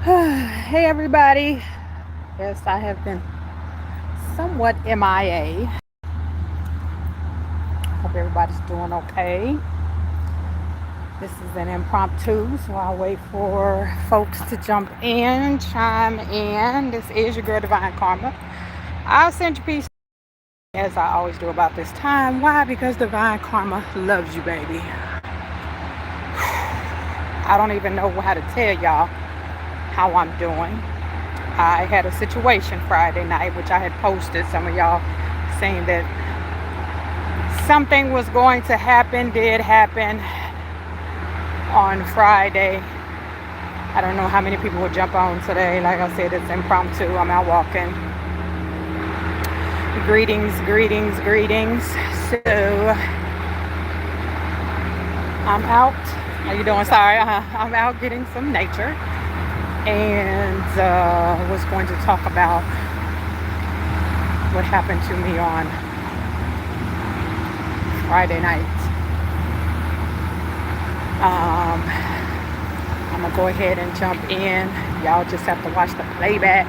Hey everybody. Yes, I have been somewhat MIA. Hope everybody's doing okay. This is an impromptu, so I'll wait for folks to jump in, chime in. This is your girl Divine Karma. I'll send you peace as I always do about this time. Why? Because Divine Karma loves you, baby. I don't even know how to tell y'all how I'm doing. I had a situation Friday night, which I had posted. Some of y'all saying that something was going to happen, did happen on Friday. I don't know how many people will jump on today. Like I said, it's impromptu. I'm out walking. Greetings, greetings, greetings. So I'm out. How you doing? Sorry, I'm out getting some nature, and was going to talk about what happened to me on Friday night. I'm gonna go ahead and jump in. Y'all just have to watch the playback.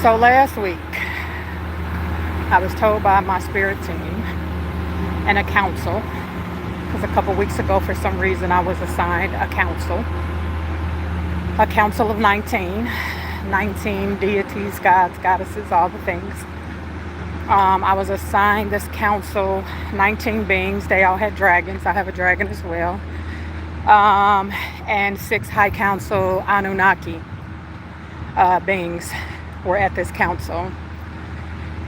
So last week, I was told by my spirit team and a council, because a couple weeks ago, for some reason, I was assigned a council of 19 deities, gods, goddesses, all the things. I was assigned this council, 19 beings. They all had dragons. I have a dragon as well. And 6 high council Anunnaki beings were at this council.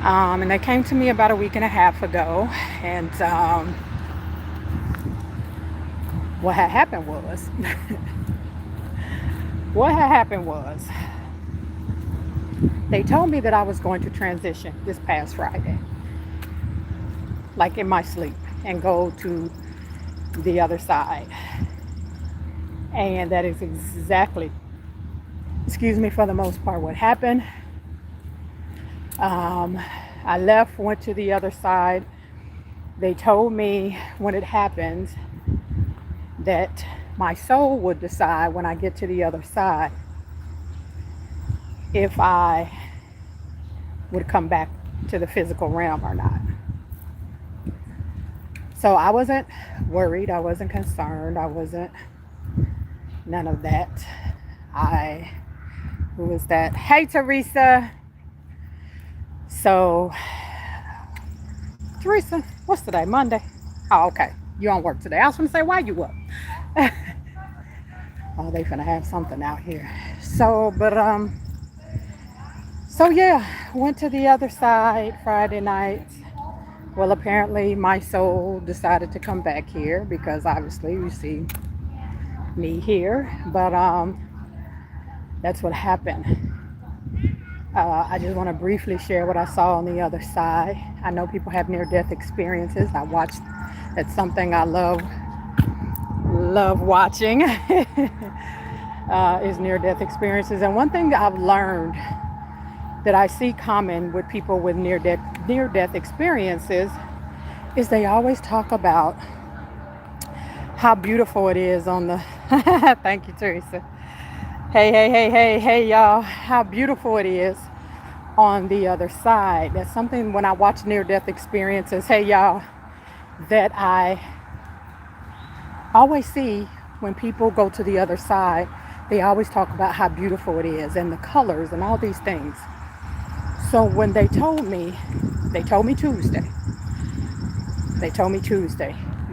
And they came to me about a week and a half ago. And what had happened was, they told me that I was going to transition this past Friday, like in my sleep, and go to the other side. And that is exactly, excuse me, for the most part, what happened. I left, went to the other side. They told me when it happened that my soul would decide when I get to the other side if I would come back to the physical realm or not. So I wasn't worried, I wasn't concerned, I wasn't none of that. Who was that? Hey Teresa. So Teresa, what's today? Monday? Oh, okay. You on work today. I was gonna say, why you up? Oh, they finna have something out here. So yeah, went to the other side Friday night. Well, apparently my soul decided to come back here because obviously you see me here, but that's what happened. I just want to briefly share what I saw on the other side. I know people have near-death experiences. I watched, that's something I love watching is near-death experiences. And one thing that I've learned that I see common with people with near-death experiences is they always talk about how beautiful it is on the thank you, Teresa. Hey, y'all, how beautiful it is on the other side. That's something when I watch near-death experiences, hey y'all, that I always see when people go to the other side. They always talk about how beautiful it is and the colors and all these things. So when they told me Tuesday,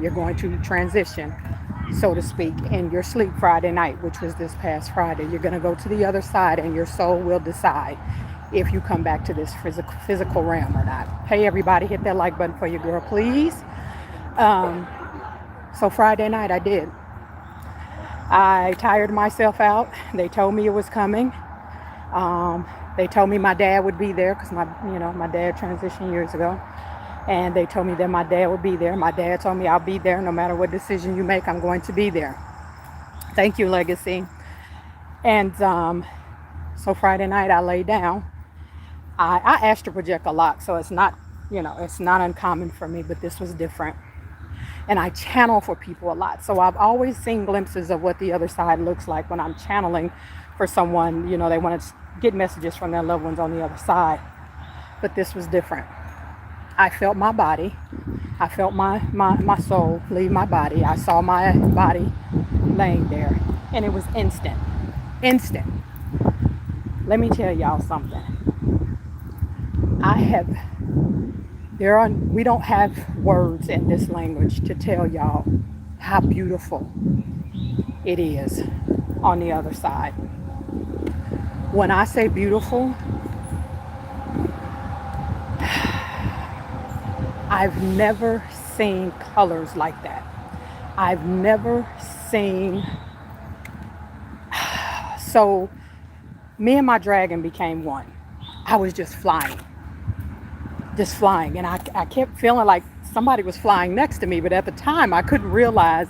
you're going to transition, so to speak, in your sleep Friday night, which was this past Friday. You're going to go to the other side and your soul will decide if you come back to this physical realm or not. Hey, everybody, hit that like button for your girl, please. So Friday night I did. I tired myself out. They told me it was coming. They told me my dad would be there because my dad transitioned years ago. And they told me that my dad would be there. My dad told me I'll be there no matter what decision you make, I'm going to be there. Thank you, Legacy. And so Friday night I lay down. I astral project a lot, so it's not uncommon for me, but this was different. and I channel for people a lot. So I've always seen glimpses of what the other side looks like when I'm channeling for someone. They want to get messages from their loved ones on the other side. But this was different. I felt my body. I felt my soul leave my body. I saw my body laying there, and it was instant. Instant. Let me tell y'all something. We don't have words in this language to tell y'all how beautiful it is on the other side. When I say beautiful, I've never seen colors like that. I've never seen. So me and my dragon became one. I was just flying. And I kept feeling like somebody was flying next to me, but at the time I didn't realize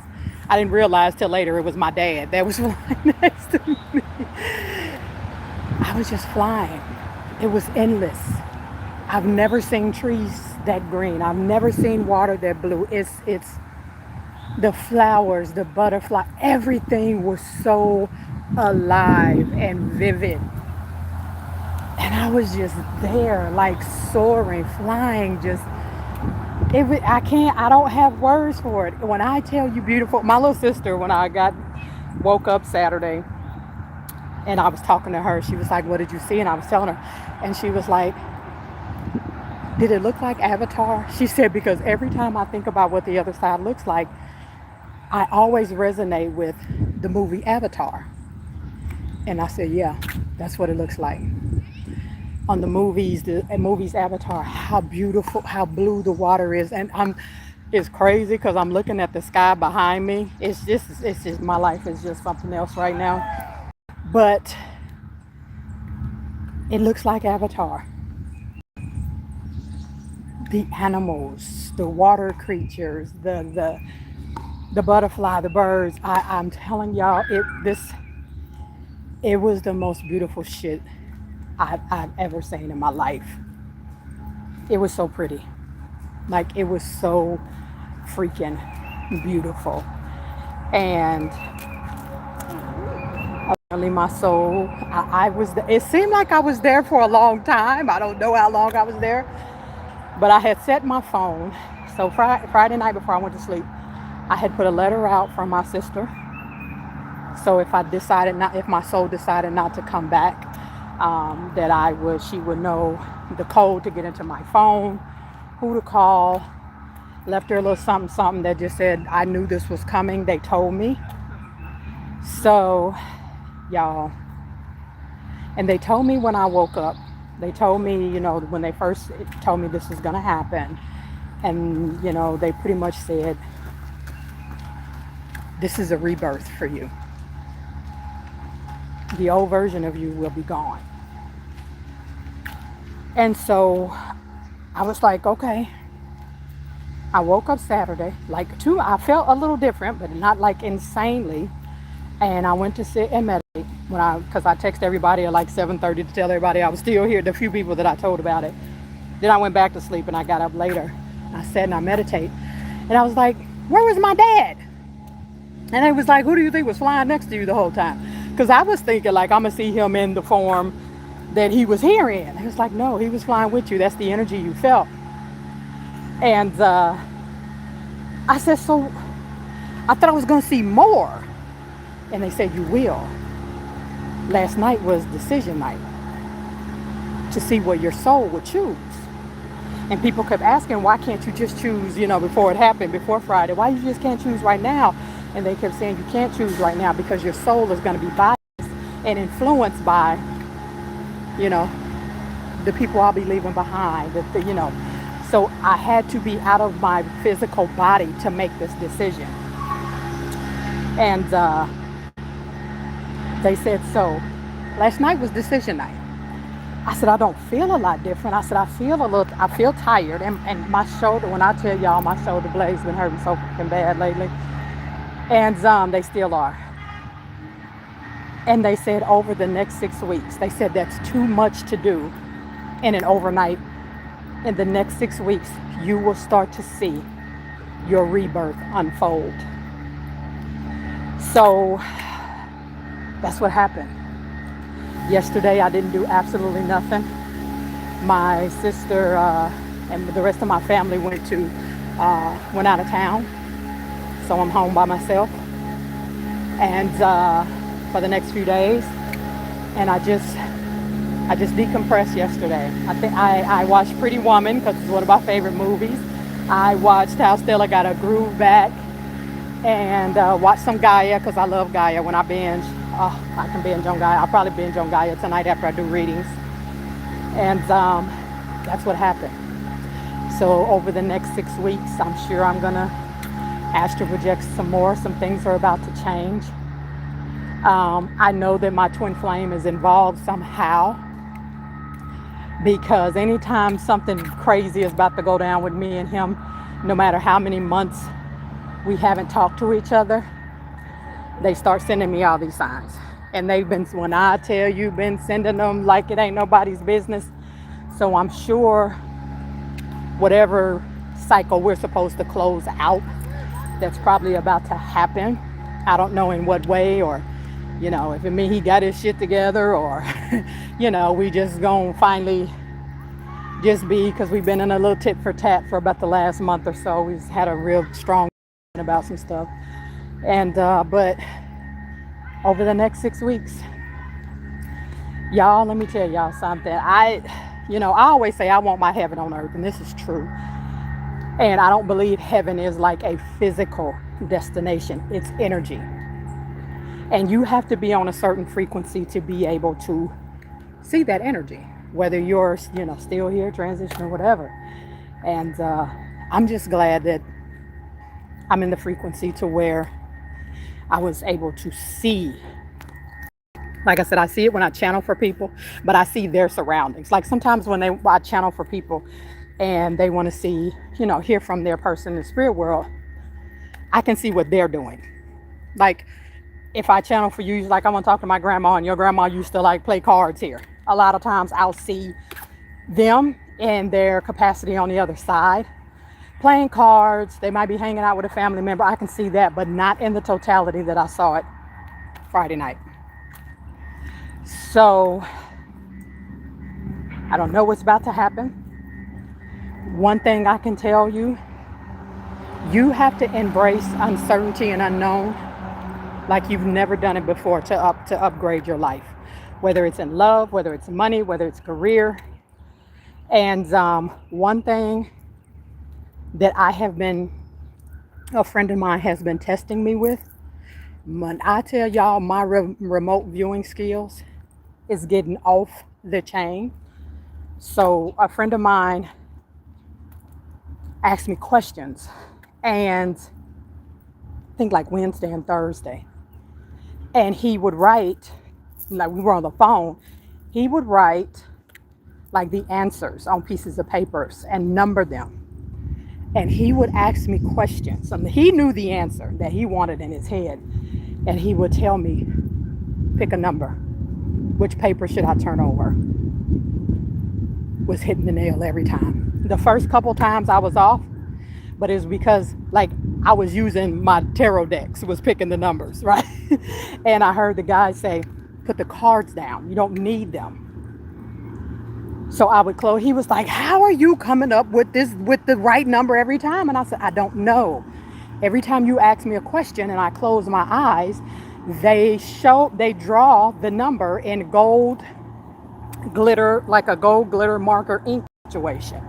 till later it was my dad that was flying next to me. I was just flying. It was endless. I've never seen trees that green. I've never seen water that blue. It's the flowers, the butterfly, everything was so alive and vivid. And I was just there, like soaring, flying, I don't have words for it. When I tell you beautiful, my little sister, when I woke up Saturday and I was talking to her, she was like, what did you see? And I was telling her, and she was like, did it look like Avatar? She said, because every time I think about what the other side looks like, I always resonate with the movie Avatar. And I said, yeah, that's what it looks like. On the movies Avatar, how beautiful, how blue the water is. And it's crazy because I'm looking at the sky behind me. It's just my life is just something else right now. But it looks like Avatar. The animals, the water creatures, the butterfly, the birds. I'm telling y'all, it was the most beautiful shit I've ever seen in my life. It was so pretty. Like, it was so freaking beautiful. And apparently my soul, it seemed like I was there for a long time. I don't know how long I was there. But I had set my phone. So Friday night before I went to sleep, I had put a letter out from my sister. So if my soul decided not to come back, she would know the code to get into my phone, who to call. Left her a little something that just said, I knew this was coming. They told me. So, y'all, and they told me when I woke up, they told me, when they first told me this was going to happen. And, they pretty much said, this is a rebirth for you. The old version of you will be gone. And so I was like, okay. I woke up Saturday, I felt a little different, but not like insanely. And I went to sit and meditate because I texted everybody at like 7:30 to tell everybody I was still here, the few people that I told about it. Then I went back to sleep and I got up later. I sat and I meditated. And I was like, where was my dad? And they was like, who do you think was flying next to you the whole time? Because I was thinking like, I'm going to see him in the form that he was here in. It was like, no, he was flying with you. That's the energy you felt. And I said, so I thought I was going to see more. And they said, you will. Last night was decision night to see what your soul would choose. And people kept asking, why can't you just choose, before it happened, before Friday? Why you just can't choose right now? And they kept saying, you can't choose right now because your soul is going to be biased and influenced by, the people I'll be leaving behind. So I had to be out of my physical body to make this decision. And they said, so last night was decision night. I said, I don't feel a lot different. I said, I feel tired. And my shoulder, when I tell y'all, my shoulder blades been hurting so fucking bad lately. And they still are. And they said over the next 6 weeks, they said that's too much to do in an overnight. In the next 6 weeks, you will start to see your rebirth unfold. So that's what happened. Yesterday, I didn't do absolutely nothing. My sister and the rest of my family went out of town, so I'm home by myself. And for the next few days, and I just decompressed yesterday. I watched Pretty Woman because it's one of my favorite movies. I watched how Stella got a groove back, and watched some Gaia because I love Gaia. When I binge, I can binge on Gaia. I'll probably binge on Gaia tonight after I do readings. And that's what happened. So over the next 6 weeks, I'm sure I'm gonna astral project some more. Some things are about to change. I know that my twin flame is involved somehow, because anytime something crazy is about to go down with me and him, no matter how many months we haven't talked to each other, they start sending me all these signs. And they've been, when I tell you, been sending them like it ain't nobody's business. So I'm sure whatever cycle we're supposed to close out, that's probably about to happen. I don't know in what way, or, if it means he got his shit together, or, we just gonna finally just be, because we've been in a little tit for tat for about the last month or so. We've had a real strong about some stuff. And, but over the next 6 weeks, y'all, let me tell y'all something. I always say I want my heaven on earth, and this is true. And I don't believe heaven is like a physical destination. It's energy. And you have to be on a certain frequency to be able to see that energy, whether you're, still here, transition or whatever. And I'm just glad that I'm in the frequency to where I was able to see. Like I said, I see it when I channel for people, but I see their surroundings. Like sometimes when I channel for people and they want to see, hear from their person in the spirit world, I can see what they're doing. Like if I channel for you, like I want to talk to my grandma, and your grandma used to like play cards here. A lot of times I'll see them in their capacity on the other side, playing cards. They might be hanging out with a family member. I can see that, but not in the totality that I saw it Friday night. So I don't know what's about to happen. One thing I can tell you, you have to embrace uncertainty and unknown like you've never done it before to upgrade your life, whether it's in love, whether it's money, whether it's career. And one thing that a friend of mine has been testing me with, when I tell y'all my remote viewing skills is getting off the chain. So a friend of mine asked me questions, and I think like Wednesday and Thursday, and he would write, like we were on the phone, he would write like the answers on pieces of papers and number them. And he would ask me questions. He knew the answer that he wanted in his head. And he would tell me, pick a number. Which paper should I turn over? Was hitting the nail every time. The first couple times I was off, but it was because like I was using my tarot decks, was picking the numbers, right? And I heard the guy say, put the cards down. You don't need them. So I would close. He was like, how are you coming up with the right number every time? And I said, I don't know. Every time you ask me a question and I close my eyes, they draw the number in gold glitter, like a gold glitter marker ink situation.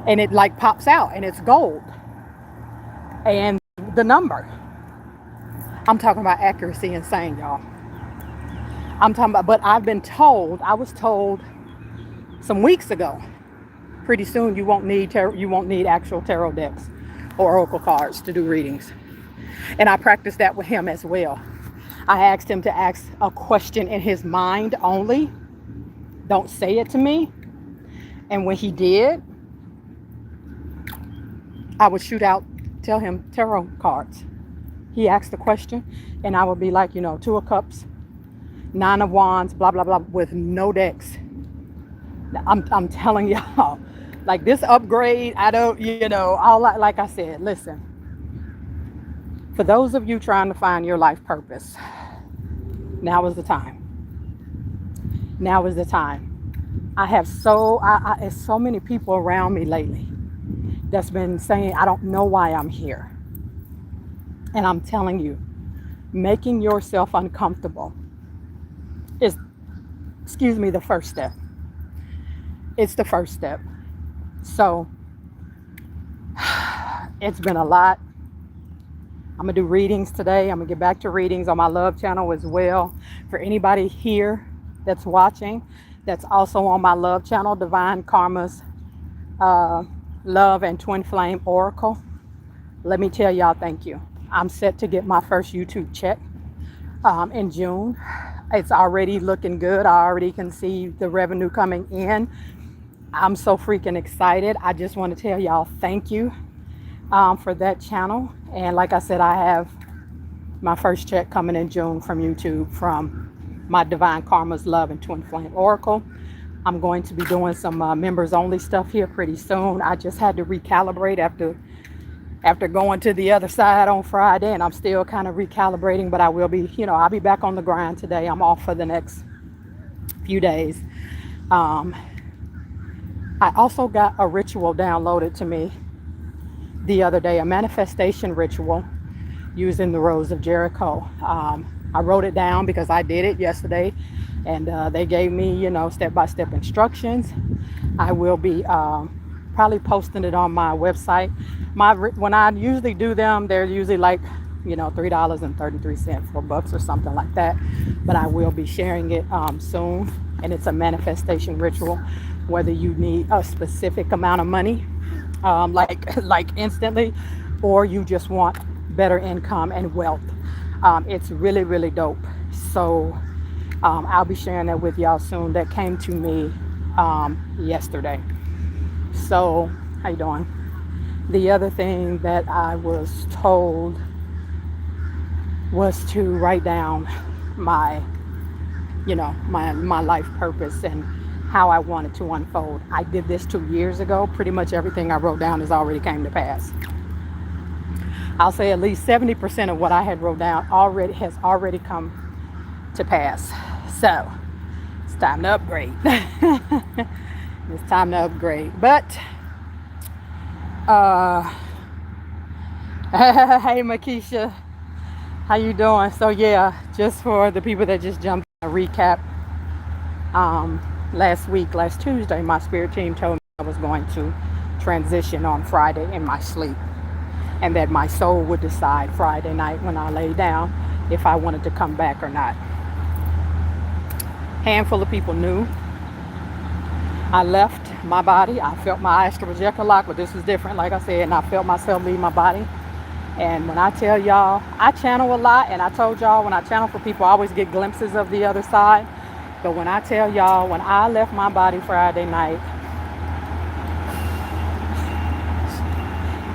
And it like pops out and it's gold. And the number. I'm talking about accuracy insane, y'all. But I was told some weeks ago, pretty soon you won't need actual tarot decks or oracle cards to do readings. And I practiced that with him as well. I asked him to ask a question in his mind only. Don't say it to me. And when he did, I would tell him tarot cards. He asked the question and I would be like, 2 of cups, 9 of wands, blah, blah, blah, with no decks. I'm telling y'all, like this upgrade, I don't, like I said, listen, For those of you trying to find your life purpose, now is the time. Now is the time. I have so many people around me lately that's been saying, I don't know why I'm here. And I'm telling you, making yourself uncomfortable is, the first step. It's the first step. So it's been a lot. I'm gonna do readings today. I'm gonna get back to readings on my love channel as well. For anybody here that's watching, that's also on my love channel, Divine Karma's Love and Twin Flame Oracle. Let me tell y'all, thank you. I'm set to get my first YouTube check in June. It's already looking good. I already can see the revenue coming in. I'm so freaking excited. I just want to tell y'all thank you for that channel. And like I said, I have my first check coming in June from YouTube from my Divine Karma's Love and Twin Flame Oracle. I'm going to be doing some members only stuff here pretty soon. I just had to recalibrate after going to the other side on Friday, and I'm still kind of recalibrating, but I will be, I'll be back on the grind today. I'm off for the next few days. I also got a ritual downloaded to me the other day, a manifestation ritual using the Rose of Jericho. I wrote it down because I did it yesterday, and they gave me, step-by-step instructions. I will be probably posting it on my website. When I usually do them, they're usually like, $3.33, $4 or something like that. But I will be sharing it soon, and it's a manifestation ritual. Whether you need a specific amount of money, like instantly, or you just want better income and wealth. It's really, really dope. So I'll be sharing that with y'all soon. That came to me yesterday. So how you doing? The other thing that I was told was to write down my life purpose and how I wanted to unfold. I did this 2 years ago. Pretty much everything I wrote down has already came to pass. I'll say at least 70% of what I had wrote down has already come to pass. So it's time to upgrade. It's time to upgrade. But hey Makisha, how you doing? So yeah, just for the people that just jumped in, a recap. Last Tuesday, my spirit team told me I was going to transition on Friday in my sleep, and that my soul would decide Friday night when I lay down if I wanted to come back or not. Handful of people knew. I left my body. I felt my astral projector lock, but this was different, like I said, and I felt myself leave my body. And when I tell y'all, I channel a lot, and I told y'all when I channel for people, I always get glimpses of the other side. But when I tell y'all, when I left my body Friday night,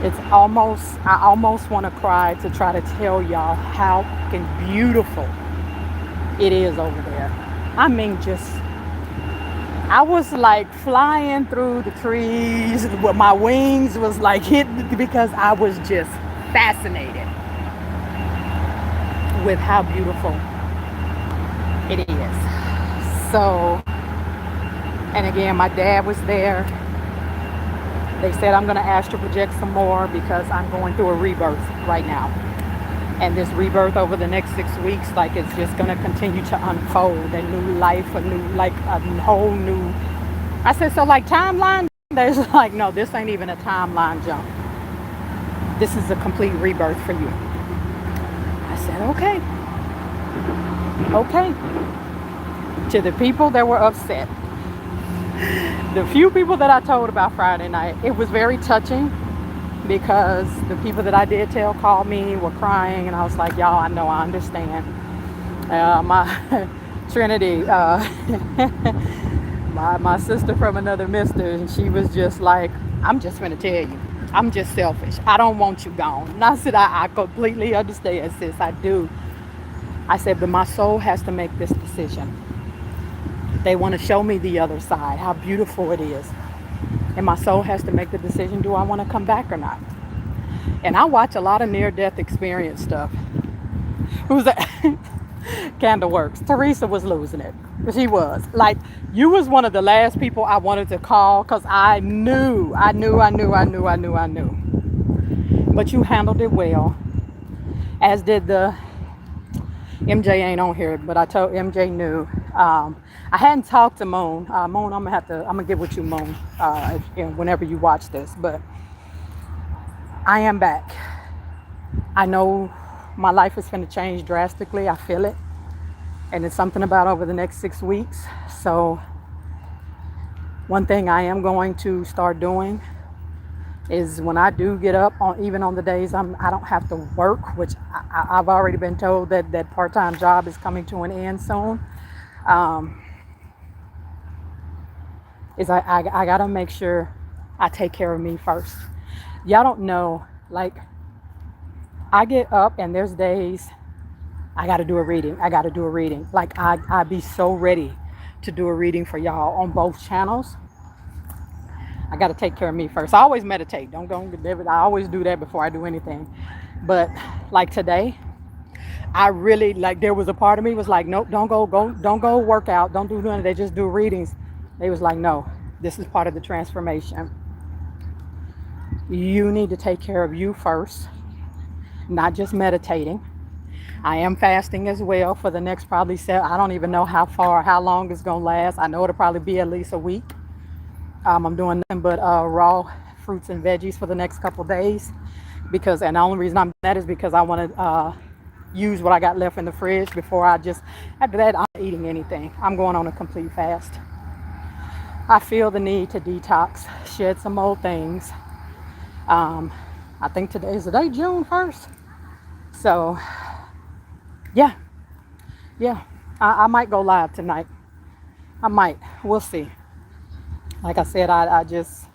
I almost want to cry to try to tell y'all how fucking beautiful it is over there. I mean, I was like flying through the trees. My wings was like hitting because I was just fascinated with how beautiful it is. So, and again, my dad was there. They said I'm going to astral project some more because I'm going through a rebirth right now. And this rebirth over the next 6 weeks, like, it's just going to continue to unfold a new life, a whole new. I said, so like timeline? There's like, no, this ain't even a timeline jump. This is a complete rebirth for you. I said, okay. To the people that were upset, the few people that I told about Friday night, it was very touching because the people that I did tell called me, were crying, and I was like, y'all, I know, I understand. My Trinity, my sister from another mister, and she was just like, I'm just gonna tell you, I'm just selfish. I don't want you gone. And I said, I completely understand, sis, I do. I said, but my soul has to make this decision. They want to show me the other side, how beautiful it is. And my soul has to make the decision, do I want to come back or not? And I watch a lot of near-death experience stuff. Who's that? Candle works. Teresa was losing it. She was. Like, you was one of the last people I wanted to call because I knew. But you handled it well, as did the MJ ain't on here, but I told MJ knew. I hadn't talked to Moon. Moon, I'm gonna get with you, Moon, whenever you watch this. But I am back. I know my life is going to change drastically. I feel it, and it's something about over the next 6 weeks. So one thing I am going to start doing is when I do get up, even on the days I don't have to work, which I've already been told that part-time job is coming to an end soon. Is I gotta make sure I take care of me first. Y'all don't know, like, I get up and there's days I gotta do a reading. Like, I be so ready to do a reading for y'all on both channels. I got to take care of me first. I always meditate. I always do that before I do anything. But like today, I really, like, there was a part of me was like, nope, don't go work out. Don't do nothing. They just do readings. They was like, no, this is part of the transformation. You need to take care of you first, not just meditating. I am fasting as well for the next probably I don't even know how long it's going to last. I know it'll probably be at least a week. I'm doing nothing but raw fruits and veggies for the next couple days and the only reason I'm doing that is because I want to use what I got left in the fridge before after that, I'm not eating anything. I'm going on a complete fast. I feel the need to detox, shed some old things. I think today is the day, June 1st. So, yeah. I might go live tonight. I might. We'll see. Like I said, it's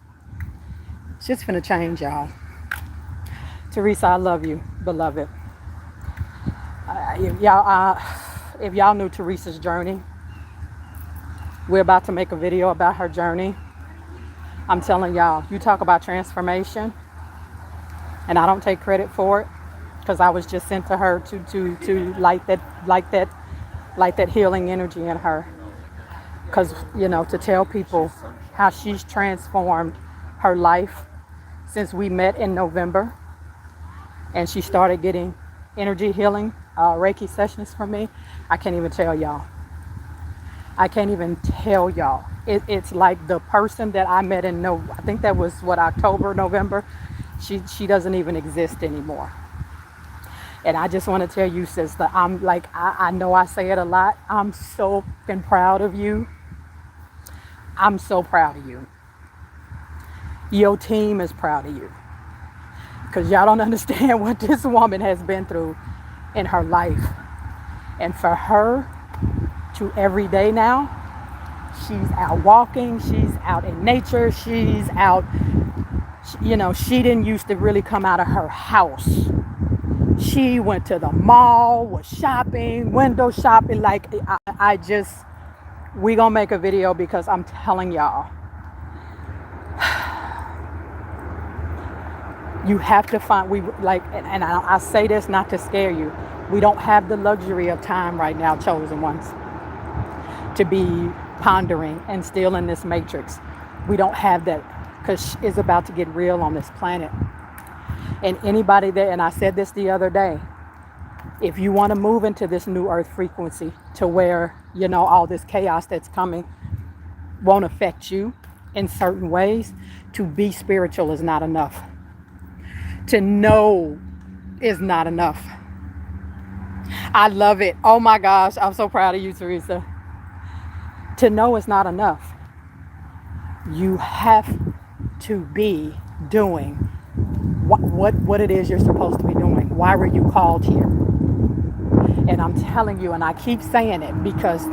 just finna change, y'all. Teresa, I love you, beloved. If y'all knew Teresa's journey, we're about to make a video about her journey. I'm telling y'all, you talk about transformation, and I don't take credit for it because I was just sent to her to light that healing energy in her. Because, to tell people how she's transformed her life since we met in November and she started getting energy healing, Reiki sessions from me. I can't even tell y'all. It's like the person that I met I think that was October, November. She doesn't even exist anymore. And I just want to tell you, sister, I'm like, I know I say it a lot. I'm so fucking proud of you. I'm so proud of you. Your team is proud of you. Because y'all don't understand what this woman has been through in her life. And for her to every day now, she's out walking, she's out in nature, she's out, she didn't used to really come out of her house. She went to the mall, was shopping, window shopping. Like, we gonna make a video because I'm telling y'all, you have to find, and I say this not to scare you. We don't have the luxury of time right now, chosen ones, to be pondering and still in this matrix. We don't have that because it's about to get real on this planet. And anybody there, and I said this the other day, if you want to move into this new earth frequency to where, all this chaos that's coming won't affect you in certain ways, to be spiritual is not enough. To know is not enough. I love it. Oh my gosh, I'm so proud of you, Teresa. To know is not enough. You have to be doing what it is you're supposed to be doing. Why were you called here? And I'm telling you, and I keep saying it because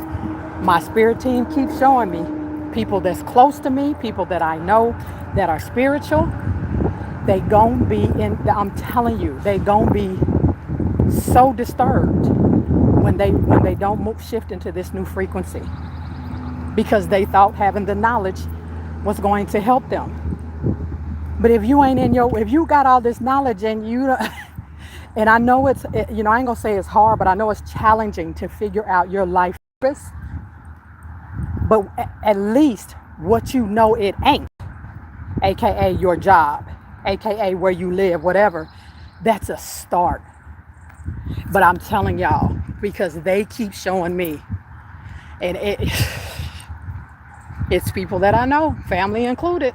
my spirit team keeps showing me people that's close to me, people that I know that are spiritual. They gon' be I'm telling you, they gon' be so disturbed when they don't shift into this new frequency because they thought having the knowledge was going to help them. But if you got all this knowledge and and I know I ain't gonna say it's hard, but I know it's challenging to figure out your life purpose. But at least what you know it ain't, aka your job, aka where you live, whatever, that's a start. But I'm telling y'all, because they keep showing me, and it's people that I know, family included,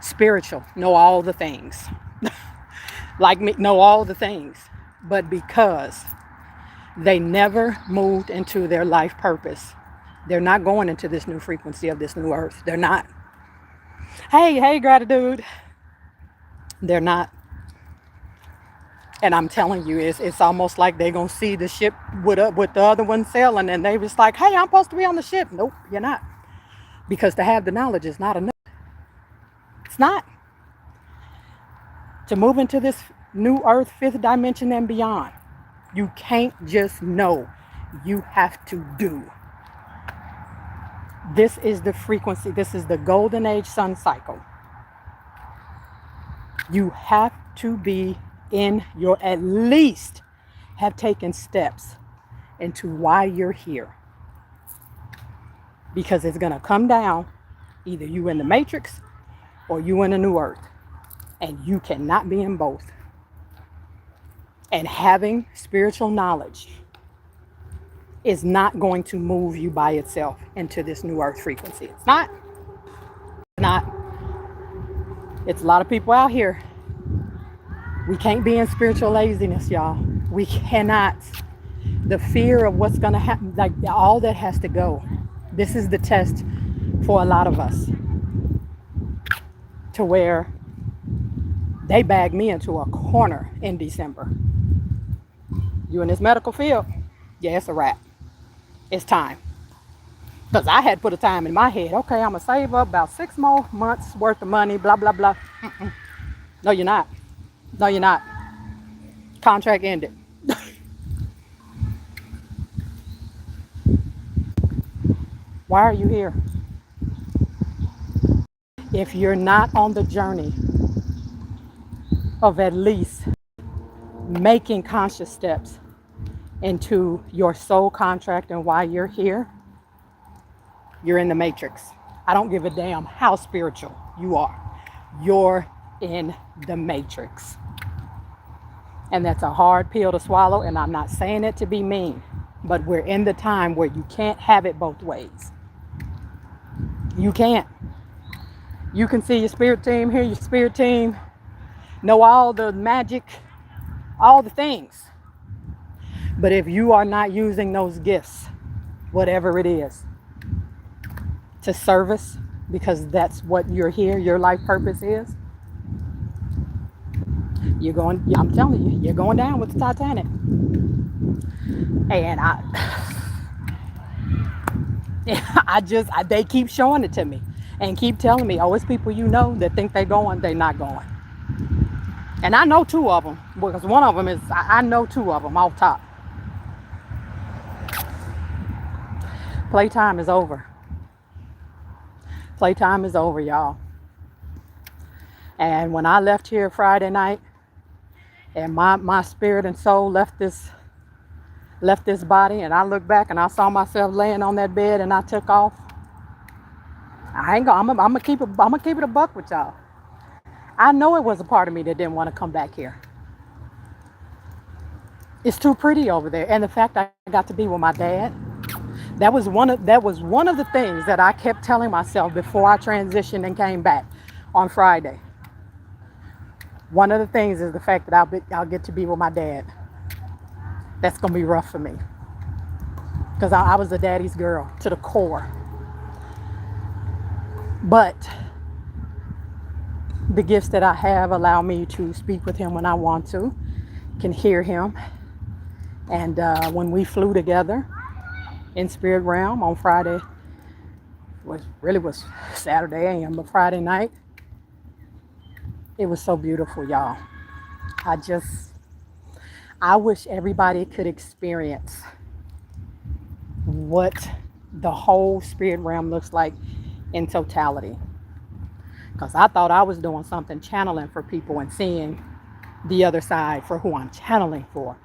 spiritual, know all the things, like me, know all the things, but because they never moved into their life purpose, they're not going into this new frequency of this new earth. They're not. Hey, gratitude. They're not. And I'm telling you, it's almost like they're gonna see the ship with the other one sailing, and they was like, "Hey, I'm supposed to be on the ship." Nope, you're not, because to have the knowledge is not enough. It's not. To move into this new earth, fifth dimension and beyond, you can't just know. You have to do. This is the frequency. This is the golden age sun cycle. You have to be at least have taken steps into why you're here. Because it's going to come down, either you in the matrix or you in a new earth. And you cannot be in both. And having spiritual knowledge is not going to move you by itself into this new earth frequency. It's not. It's not. It's a lot of people out here. We can't be in spiritual laziness, y'all. We cannot. The fear of what's going to happen, like all that has to go. This is the test for a lot of us, to where they bagged me into a corner in December. You in this medical field? Yeah, it's a wrap. It's time. Because I had put a time in my head. Okay, I'm going to save up about 6 more months worth of money, blah, blah, blah. No, you're not. No, you're not. Contract ended. Why are you here? If you're not on the journey of at least making conscious steps into your soul contract and why you're here, you're in the matrix. I don't give a damn how spiritual you are. You're in the matrix. And that's a hard pill to swallow, and I'm not saying it to be mean, but we're in the time where you can't have it both ways. You can't. You can see your spirit team, hear your spirit team, know all the magic, all the things. But if you are not using those gifts, whatever it is, to service, because that's what you're here, your life purpose is, I'm telling you, you're going down with the Titanic. And they keep showing it to me and keep telling me, oh, it's people you know that think they're not going. And I know 2 of them, because one of them is, I know 2 of them off top. Playtime is over. Playtime is over, y'all. And when I left here Friday night, and my spirit and soul left this body, and I looked back and I saw myself laying on that bed and I took off, I'm gonna keep it a buck with y'all. I know it was a part of me that didn't want to come back here. It's too pretty over there. And the fact I got to be with my dad, that was one of the things that I kept telling myself before I transitioned and came back on Friday. One of the things is the fact that I'll get to be with my dad. That's going to be rough for me, because I was a daddy's girl to the core. But the gifts that I have allow me to speak with him when I want to, can hear him. And when we flew together in spirit realm on Friday, was Saturday a.m., but Friday night, it was so beautiful, y'all. I wish everybody could experience what the whole spirit realm looks like in totality. because I thought I was doing something, channeling for people and seeing the other side for who I'm channeling for.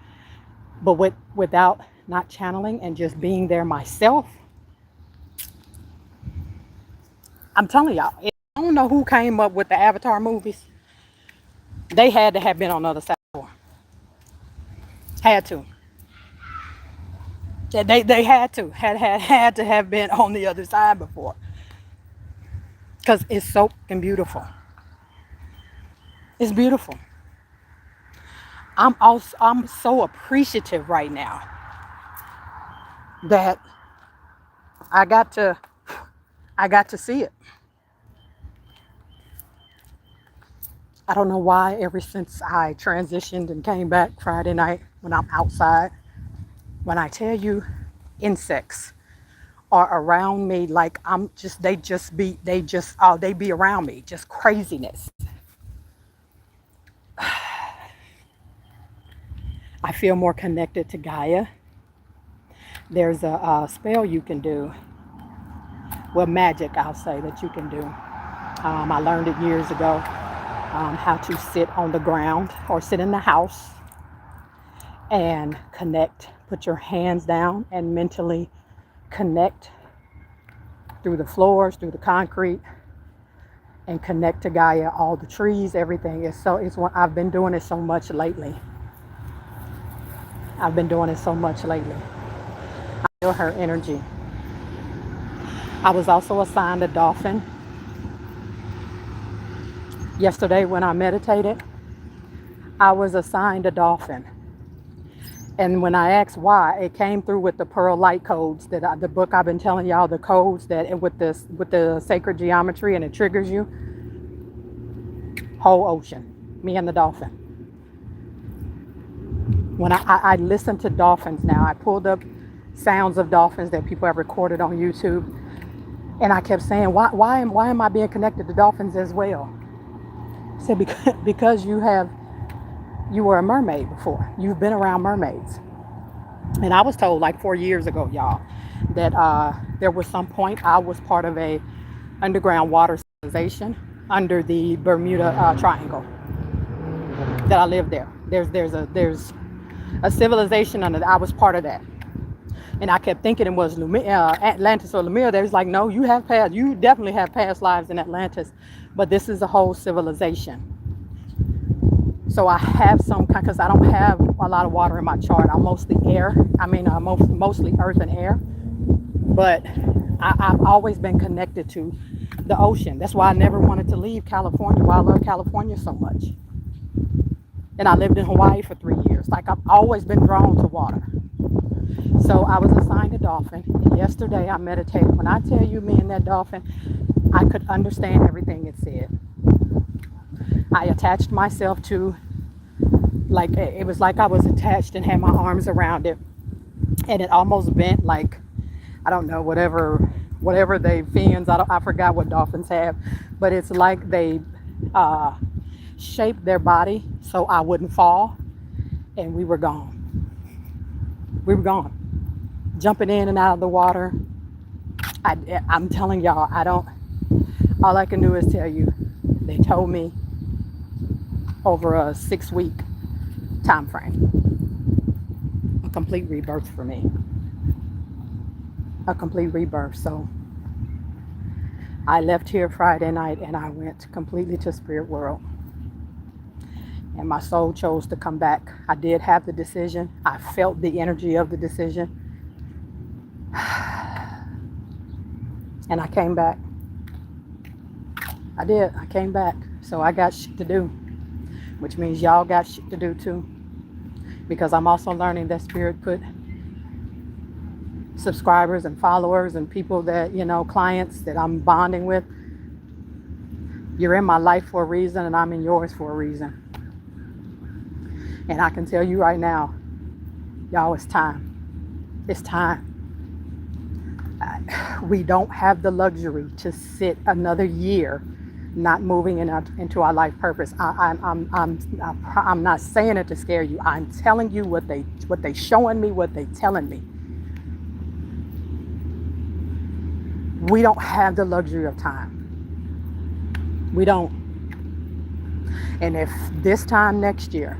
But without not channeling and just being there myself, I'm telling y'all, I don't know who came up with the Avatar movies. They had to have been on the other side before. Had to. They had to have been on the other side before. Because it's so fucking beautiful. It's beautiful. I'm so appreciative right now that I got to see it. I don't know why ever since I transitioned and came back Friday night when I'm outside, when I tell you insects are around me, like they be around me, just craziness. I feel more connected to Gaia. There's a spell you can do, well, magic, I'll say, that you can do. I learned it years ago, how to sit on the ground or sit in the house and connect. Put your hands down and mentally connect through the floors, through the concrete, and connect to Gaia, all the trees, everything. I've been doing it so much lately. I feel her energy. I was also assigned a dolphin. Yesterday when I meditated, I was assigned a dolphin. And when I asked why, it came through with the Pearl Light codes, the book I've been telling y'all, the codes that with the sacred geometry, and it triggers you. Whole ocean, me and the dolphin. When I listen to dolphins now, I pulled up sounds of dolphins that people have recorded on YouTube, and I kept saying, why am I being connected to dolphins as well? I said, because you were a mermaid before. You've been around mermaids. And I was told like 4 years ago, y'all, that there was some point I was part of a underground water civilization under the Bermuda Triangle. That I lived there. There's a civilization under that. I was part of that. And I kept thinking it was Atlantis or Lemur. They was like, no, you definitely have past lives in Atlantis, but this is a whole civilization. So I have some kind, because I don't have a lot of water in my chart. I'm mostly air. Mostly earth and air. But I've always been connected to the ocean. That's why I never wanted to leave California. Why I love California so much. And I lived in Hawaii for 3 years. Like, I've always been drawn to water. So I was assigned a dolphin. And yesterday I meditated. When I tell you, me and that dolphin, I could understand everything it said. I attached myself to, like, it was like I was attached and had my arms around it. And it almost bent, like, I don't know, whatever they fins, I forgot what dolphins have. But it's like they shaped their body so I wouldn't fall. And we were gone. Jumping in and out of the water. I'm telling y'all, all I can do is tell you, they told me over a 6-week time frame. A complete rebirth for me. A complete rebirth. So I left here Friday night and I went completely to spirit world. And my soul chose to come back. I did have the decision. I felt the energy of the decision. And I came back. I did. I came back. So I got shit to do. Which means y'all got shit to do too. Because I'm also learning that spirit put subscribers and followers and people that, clients that I'm bonding with. You're in my life for a reason and I'm in yours for a reason. And I can tell you right now, y'all, it's time. It's time. We don't have the luxury to sit another year not moving into our life purpose. I'm not saying it to scare you. I'm telling you what they showing me, what they telling me. We don't have the luxury of time. We don't. And if this time next year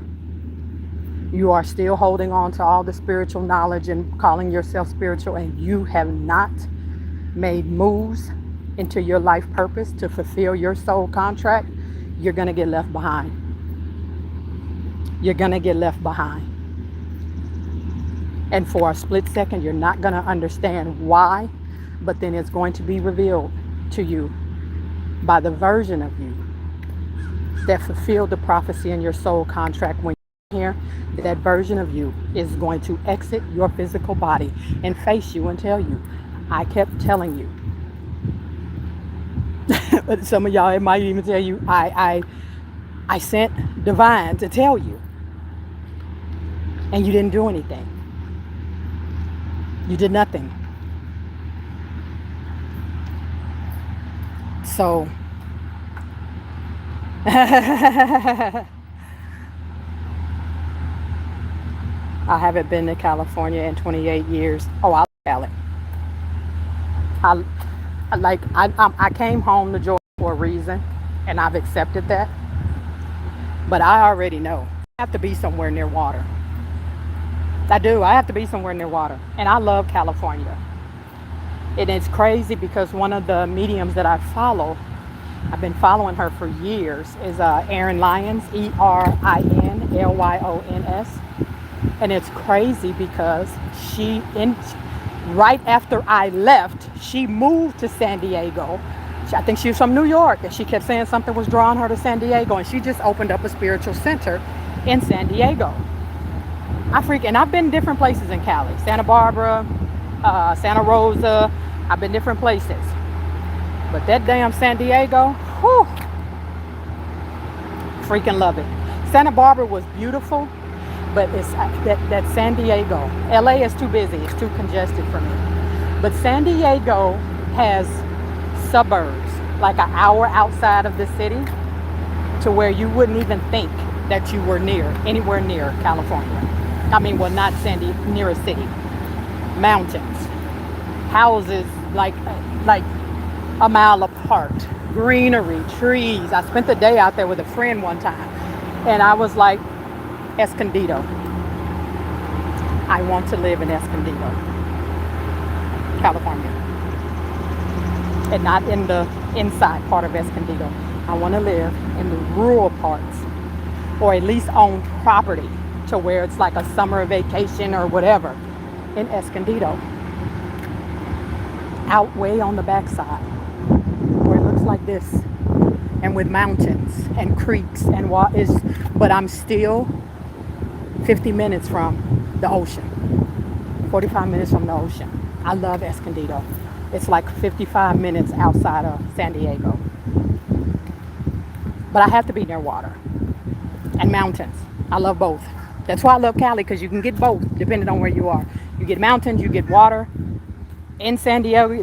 you are still holding on to all the spiritual knowledge and calling yourself spiritual, and you have not made moves into your life purpose to fulfill your soul contract, you're going to get left behind. You're going to get left behind. And for a split second, you're not going to understand why, but then it's going to be revealed to you by the version of you that fulfilled the prophecy in your soul contract. When you're here, that version of you is going to exit your physical body and face you and tell you, I kept telling you. But some of y'all, it might even tell you, I sent divine to tell you, and you didn't do anything. You did nothing. So I haven't been to California in 28 years. Oh, I love Cali. I came home to Georgia for a reason, and I've accepted that. But I already know I have to be somewhere near water. I do. I have to be somewhere near water. And I love California. And it's crazy because one of the mediums that I follow, I've been following her for years, is Erin Lyons, ERINLYONS. And it's crazy because right after I left, she moved to San Diego. I think she was from New York, and she kept saying something was drawing her to San Diego, and she just opened up a spiritual center in San Diego. And I've been different places in Cali, Santa Barbara, Santa Rosa. I've been different places. But that damn San Diego, whew, freaking love it. Santa Barbara was beautiful, but it's that San Diego. LA is too busy, it's too congested for me. But San Diego has suburbs, like an hour outside of the city, to where you wouldn't even think that you were anywhere near California. I mean, well, not near a city. Mountains, houses like a mile apart, greenery, trees. I spent the day out there with a friend one time, and I was like, Escondido. I want to live in Escondido, California. And not in the inside part of Escondido. I want to live in the rural parts, or at least own property to where it's like a summer vacation or whatever in Escondido. Out way on the backside, where it looks like this, and with mountains and creeks and but I'm still 50 minutes from the ocean, 45 minutes from the ocean. I love Escondido. It's like 55 minutes outside of San Diego. But I have to be near water and mountains. I love both. That's why I love Cali, because you can get both depending on where you are. You get mountains, you get water. In San Diego,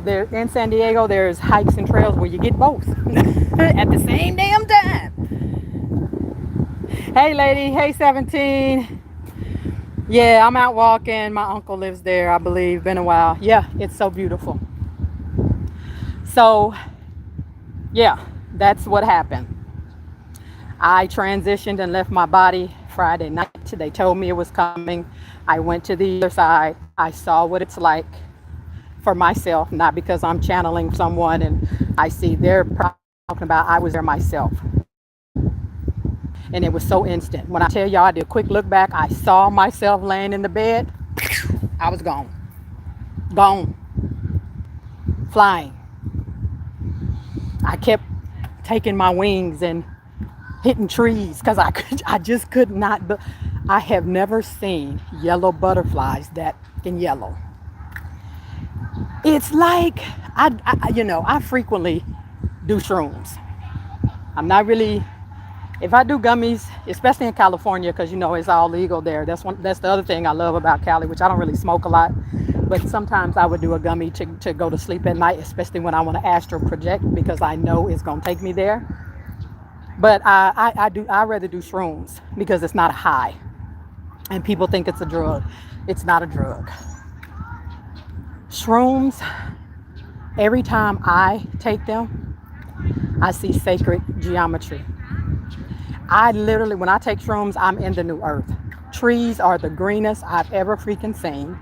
there's hikes and trails where you get both at the same damn time. Hey lady, hey 17. Yeah, I'm out walking. My uncle lives there, I believe. Been a while. Yeah, it's so beautiful. So, yeah, that's what happened. I transitioned and left my body Friday night. They told me it was coming. I went to the other side. I saw what it's like for myself, not because I'm channeling someone and I see they're talking about. I was there myself. And it was so instant. When I tell y'all, I did a quick look back, I saw myself laying in the bed. I was gone. Gone. Flying. I kept taking my wings and hitting trees because I just could not. I have never seen yellow butterflies that in yellow. It's like I frequently do shrooms. I'm not really. If I do gummies, especially in California, because it's all legal there. That's the other thing I love about Cali, which I don't really smoke a lot. But sometimes I would do a gummy to go to sleep at night, especially when I want to astral project, because I know it's gonna take me there. But I rather do shrooms because it's not a high, and people think it's a drug. It's not a drug. Shrooms, every time I take them, I see sacred geometry. I literally, when I take shrooms, I'm in the new earth. Trees are the greenest I've ever freaking seen.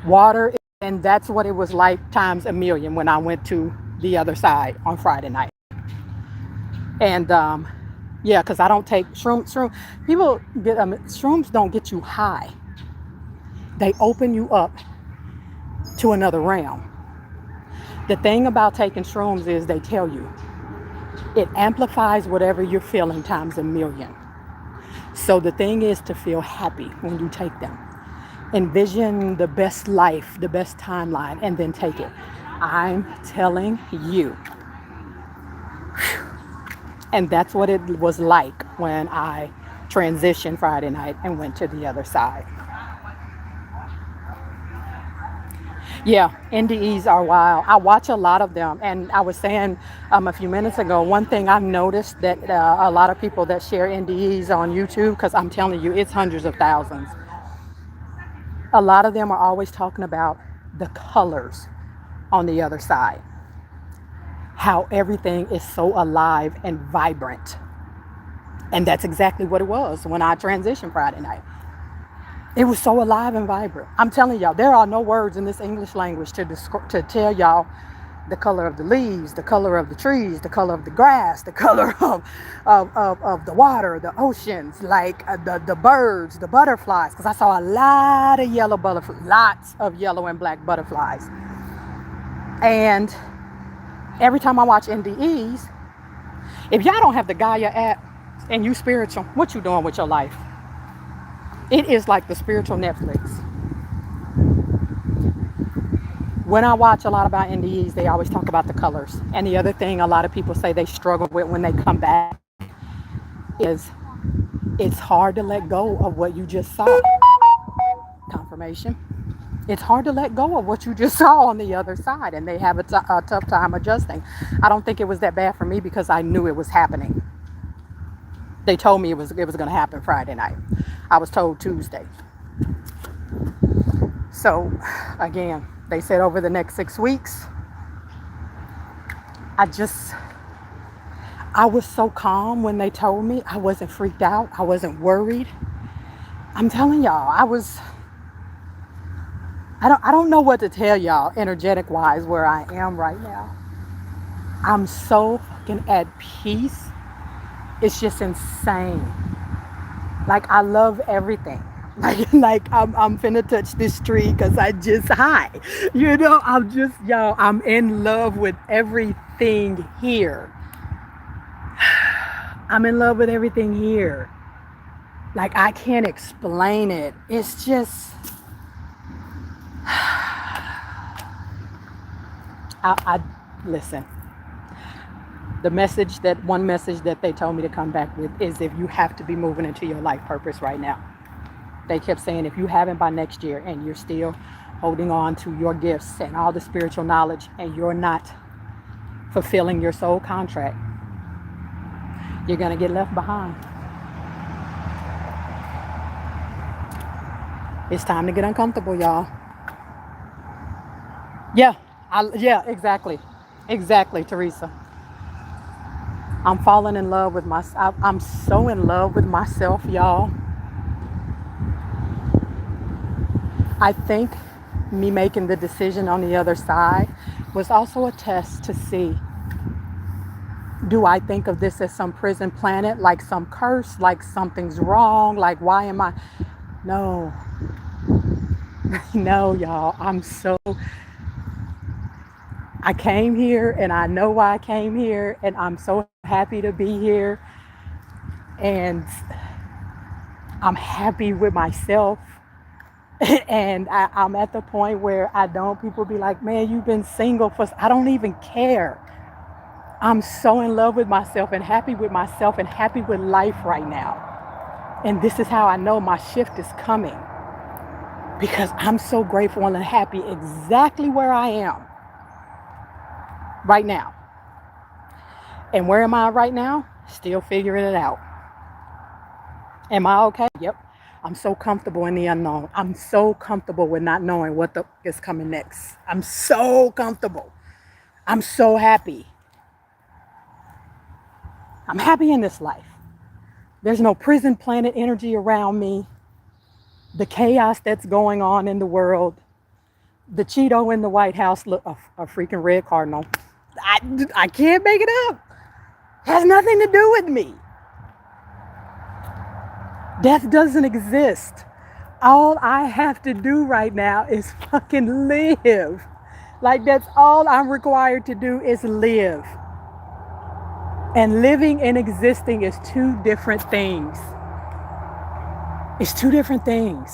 Water, and that's what it was like times a million when I went to the other side on Friday night. And yeah, because I don't take people get shrooms don't get you high. They open you up to another realm. The thing about taking shrooms is they tell you it amplifies whatever you're feeling times a million. So the thing is to feel happy when you take them. Envision the best life, the best timeline, and then take it. I'm telling you. And that's what it was like when I transitioned Friday night and went to the other side. Yeah, NDEs are wild. I watch a lot of them. And I was saying a few minutes ago, one thing I've noticed that a lot of people that share NDEs on YouTube, because I'm telling you, it's hundreds of thousands. A lot of them are always talking about the colors on the other side. How everything is so alive and vibrant. And that's exactly what it was when I transitioned Friday night. It was so alive and vibrant. I'm telling y'all, there are no words in this English language to tell y'all the color of the leaves, the color of the trees, the color of the grass, the color of the water, the oceans, like the birds, the butterflies. Because I saw a lot of yellow butterflies, lots of yellow and black butterflies. And every time I watch NDEs, if y'all don't have the Gaia app and you spiritual, what you doing with your life? It is like the spiritual Netflix. When I watch a lot about NDEs, they always talk about the colors. And the other thing a lot of people say they struggle with when they come back is it's hard to let go of what you just saw. Confirmation. It's hard to let go of what you just saw on the other side, and they have a tough time adjusting. I don't think it was that bad for me because I knew it was happening. They told me it was going to happen Friday night. I was told Tuesday. So, again, they said over the next 6 weeks. I was so calm when they told me. I wasn't freaked out. I wasn't worried. I'm telling y'all, I don't know what to tell y'all energetic wise where I am right now. I'm so fucking at peace. It's just insane. Like I love everything. Like I'm finna touch this tree because I just high. You know, I'm in love with everything here. I'm in love with everything here. Like I can't explain it. It's just I listen. One message that they told me to come back with is if you have to be moving into your life purpose right now. They kept saying if you haven't by next year and you're still holding on to your gifts and all the spiritual knowledge and you're not fulfilling your soul contract, you're going to get left behind. It's time to get uncomfortable, y'all. Yeah, exactly. Exactly, Teresa. I'm falling in love with myself. I'm so in love with myself, y'all. I think me making the decision on the other side was also a test to see, do I think of this as some prison planet, like some curse, like something's wrong, like why am I? No. No, y'all. I came here and I know why I came here and I'm so happy to be here and I'm happy with myself. And I'm at the point where people be like, man, you've been single I don't even care. I'm so in love with myself and happy with myself and happy with life right now. And this is how I know my shift is coming. Because I'm so grateful and happy exactly where I am right now. And where am I right now? Still figuring it out. Am I okay? Yep. I'm so comfortable in the unknown. I'm so comfortable with not knowing what is coming next. I'm so comfortable. I'm so happy. I'm happy in this life. There's no prison planet energy around me. The chaos that's going on in the world. The Cheeto in the White House, look, a freaking red cardinal. I can't make it up. Has nothing to do with me. Death doesn't exist. All I have to do right now is fucking live. Like, that's all I'm required to do is live. And living and existing is two different things. It's two different things.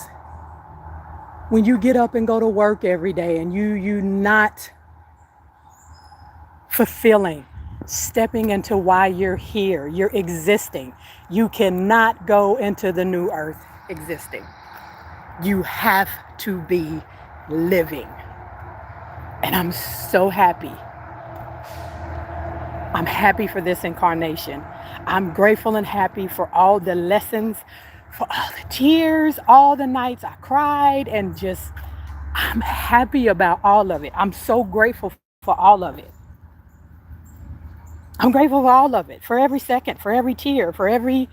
When you get up and go to work every day and you not fulfilling, stepping into why you're here, you're existing. You cannot go into the new earth existing. You have to be living. And I'm so happy. I'm happy for this incarnation. I'm grateful and happy for all the lessons, for all the tears, all the nights I cried, and just, I'm happy about all of it. I'm so grateful for all of it. I'm grateful for all of it, for every second, for every tear, for every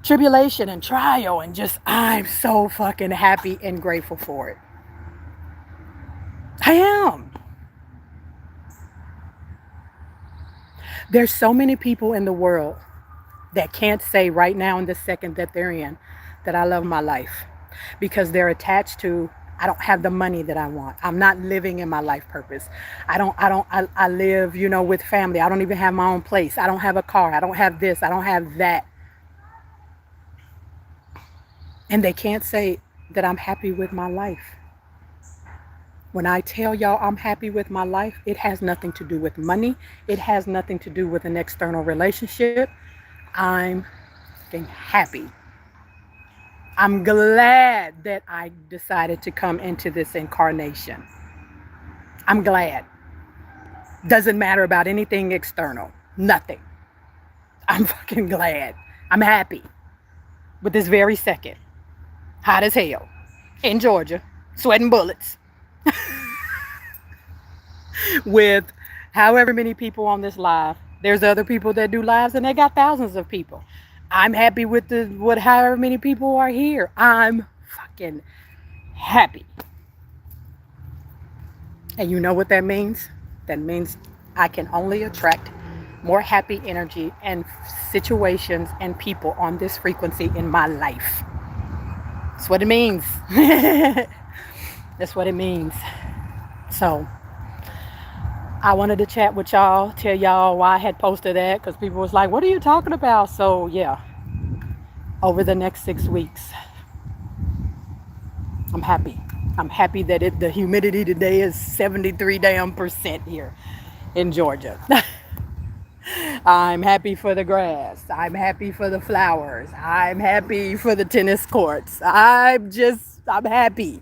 tribulation and trial, and just, I'm so fucking happy and grateful for it. I am. There's so many people in the world that can't say right now in the second that they're in that I love my life, because they're attached to, I don't have the money that I want. I'm not living in my life purpose. I live, with family. I don't even have my own place. I don't have a car. I don't have this. I don't have that. And they can't say that I'm happy with my life. When I tell y'all I'm happy with my life, it has nothing to do with money. It has nothing to do with an external relationship. I'm fucking happy. I'm glad that I decided to come into this incarnation. I'm glad. Doesn't matter about anything external. Nothing. I'm fucking glad. I'm happy with this very second. Hot as hell. In Georgia. Sweating bullets. With however many people on this live. There's other people that do lives and they got thousands of people. I'm happy with however many people are here. I'm fucking happy. And you know what that means? That means I can only attract more happy energy and situations and people on this frequency in my life. That's what it means. That's what it means. So I wanted to chat with y'all, tell y'all why I had posted that, because people was like, what are you talking about? So yeah, over the next 6 weeks, I'm happy. I'm happy that the humidity today is 73 damn % here in Georgia. I'm happy for the grass. I'm happy for the flowers. I'm happy for the tennis courts. I'm happy.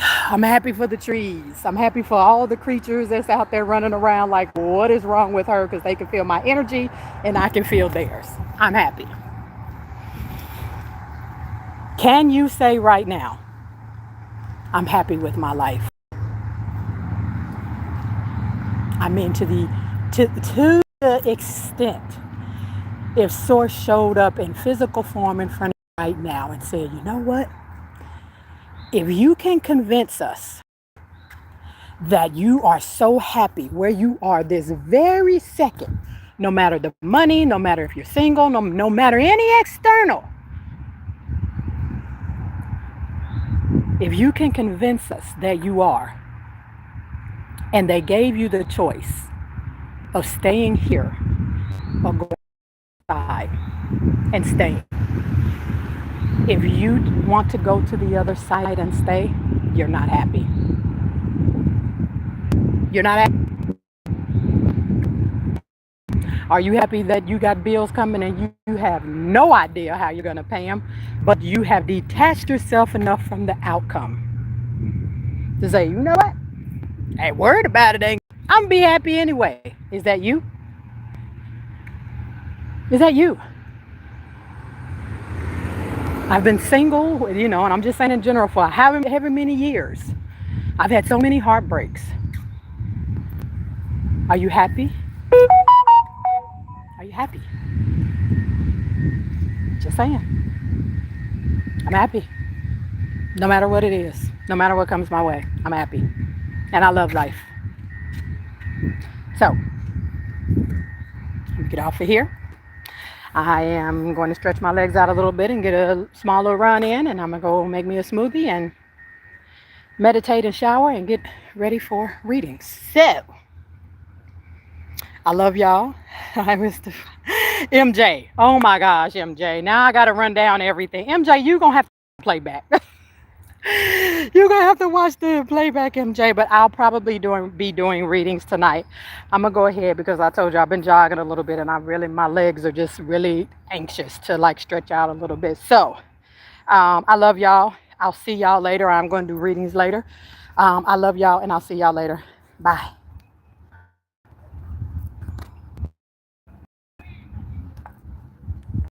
I'm happy for the trees. I'm happy for all the creatures that's out there running around like, what is wrong with her? Because they can feel my energy and I can feel theirs. I'm happy. Can you say right now, I'm happy with my life? I mean, to the extent, if Source showed up in physical form in front of you right now and said, you know what? If you can convince us that you are so happy where you are this very second, no matter the money, no matter if you're single, no matter any external, if you can convince us that you are, and they gave you the choice of staying here or going outside and staying, if you want to go to the other side and stay, you're not happy. You're not happy. Are you happy that you got bills coming and you have no idea how you're going to pay them, but you have detached yourself enough from the outcome to say, you know what? I ain't worried about it. I'm going to be happy anyway. Is that you? Is that you? I've been single, and I'm just saying in general, for however many years. I've had so many heartbreaks. Are you happy? Are happy. Just saying. I'm happy. No matter what it is, no matter what comes my way, I'm happy. And I love life. So, get off of here. I am going to stretch my legs out a little bit and get a smaller run in, and I'm going to go make me a smoothie and meditate and shower and get ready for readings. So, I love y'all. I miss the MJ. Oh my gosh, MJ. Now I got to run down everything. MJ, you going to have to play back. You're going to have to watch the playback, MJ, but I'll probably be doing readings tonight. I'm going to go ahead because I told you I've been jogging a little bit and my legs are just really anxious to like stretch out a little bit. So I love y'all. I'll see y'all later. I'm going to do readings later. I love y'all and I'll see y'all later. Bye.